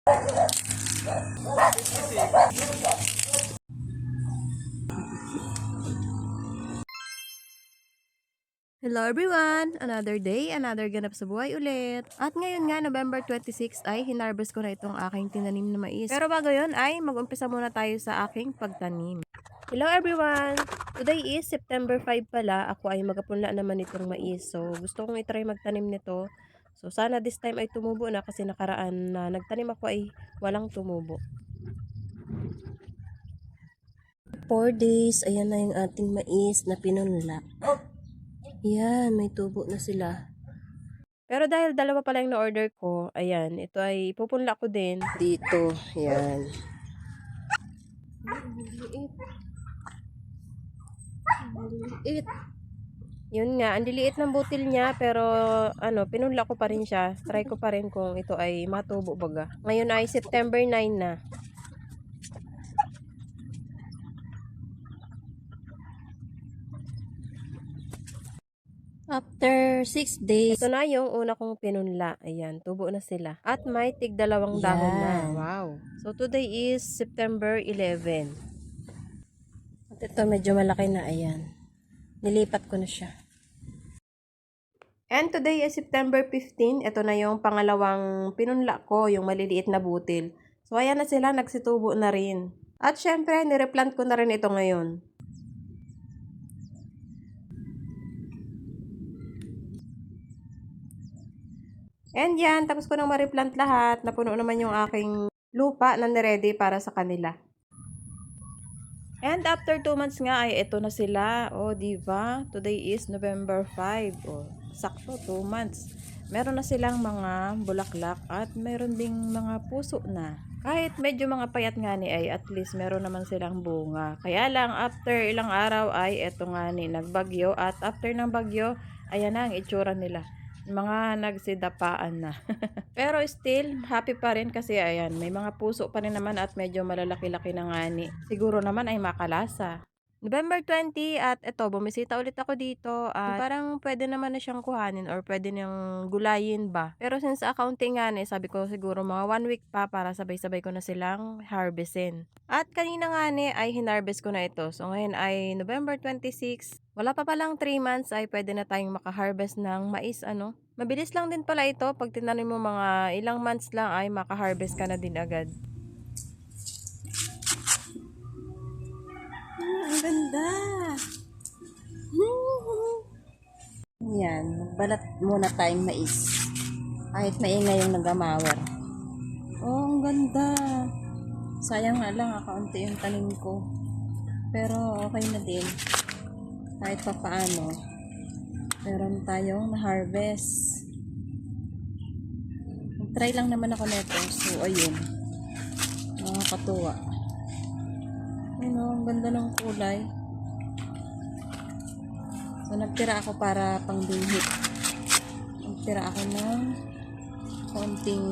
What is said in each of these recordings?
Hello everyone! Another day, another ganap sa buhay ulit. At ngayon nga, November 26 ay hinarvest ko na itong aking tinanim na mais. Pero bago yun ay mag-umpisa muna tayo sa aking pagtanim. Hello everyone! Today is September 5 pala. Ako ay magapunla naman itong mais. So gusto kong itry magtanim nito. So sana this time ay tumubo na kasi nakaraan na nagtanim ako ay walang tumubo. 4 days, ayan na yung ating mais na pinunla. Yan, may tubo na sila. Pero dahil dalawa pa lang na-order ko, ayan, ito ay ipupunla ko din dito. Yan. Liliit. Yun nga, ang liliit ng butil niya, pero pinunla ko pa rin siya. Try ko pa rin kung ito ay matubo baga. Ngayon ay September 9 na. After 6 days, ito na yung una kong pinunla. Ayan, tubo na sila. At may tig-2 dahon na. Wow. So, today is September 11. At ito, medyo malaki na. Ayan. Nilipat ko na siya. And today is September 15. Ito na yung pangalawang pinunla ko, yung maliliit na butil. So, ayan na sila. Nagsitubo na rin. At syempre, nireplant ko na rin ito ngayon. And yan, tapos ko nang ma-replant lahat. Napuno naman yung aking lupa na niready para sa kanila. And after 2 months nga ay ito na sila. O, diba? Today is November 5. O, sakto 2 months. Meron na silang mga bulaklak at meron ding mga puso na. Kahit medyo mga payat nga ni ay at least meron naman silang bunga. Kaya lang after ilang araw ay eto nga ni nagbagyo at after ng bagyo, ayan na ang itsura nila. Mga nagsidapaan na. Pero still, happy pa rin kasi ayan, may mga puso pa rin naman at medyo malalaki-laki na ngani. Siguro naman ay makalasa. November 20 at eto, bumisita ulit ako dito at parang pwede naman na siyang kuhanin or pwede niyang gulayin ba. Pero since accounting nga sabi ko siguro mga 1 week pa para sabay-sabay ko na silang harvestin. At kanina nga ay hinarvest ko na ito. So ngayon ay November 26. Wala pa palang 3 months ay pwede na tayong makaharvest ng mais Mabilis lang din pala ito. Pag tinanim mo mga ilang months lang ay makaharvest ka na din agad. Ang ganda! Yan, balat muna tayong mais. Kahit maingay yung nagamawer. Oh, ang ganda! Sayang nga lang, kaunti yung tanim ko. Pero okay na din. Kahit pa paano, meron tayong na-harvest. Try lang naman ako nito. So, ayun. Nakakatuwa. Ang ganda ng kulay. So, nagtira ako para pangbinhit. Nagtira ako ng konting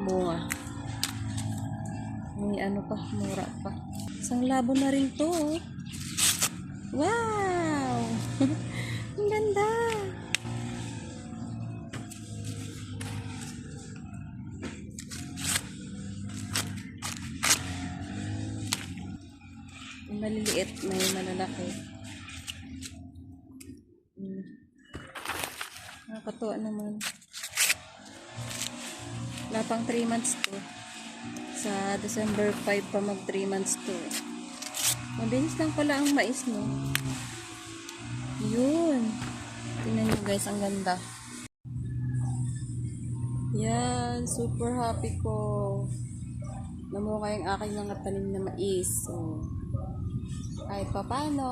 bunga. May pa, mura pa. Isang labo na rin to. Wow! Ang ganda! May maliliit, may malalaki. Nakakatuwa naman. Wala pang 3 months to. Sa December 5 pa mag 3 months to. Mabilis lang pala ang mais, no? Yun. Tingnan nyo guys, ang ganda. Yan, super happy ko. Namukha yung aking mga tanim na mais. So, kahit pa paano,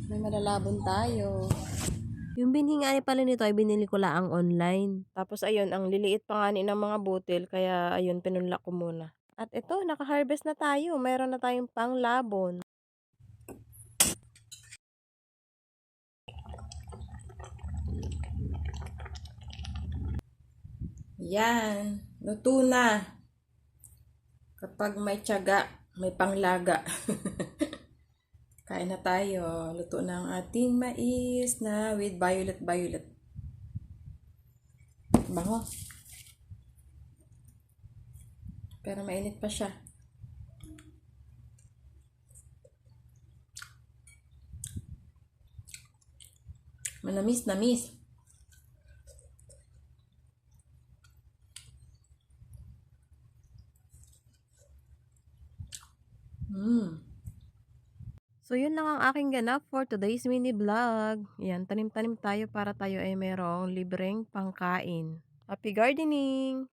may malalabon tayo. Yung binhi nga pala nito ay binili ko lang online. Tapos ayun, ang liliit pa nga ng mga butil, kaya ayun, pinunla ko muna. At ito, naka-harvest na tayo. Meron na tayong panglabon. Yan, luto na. Kapag may tiyaga, may panglaga. Kain na tayo. Luto na ang ating mais na with violet. Bango. Pero mainit pa siya. Manamis-namis. So, yun lang ang aking ganap for today's mini vlog. Yan, tanim-tanim tayo para tayo ay merong libreng pangkain. Happy gardening!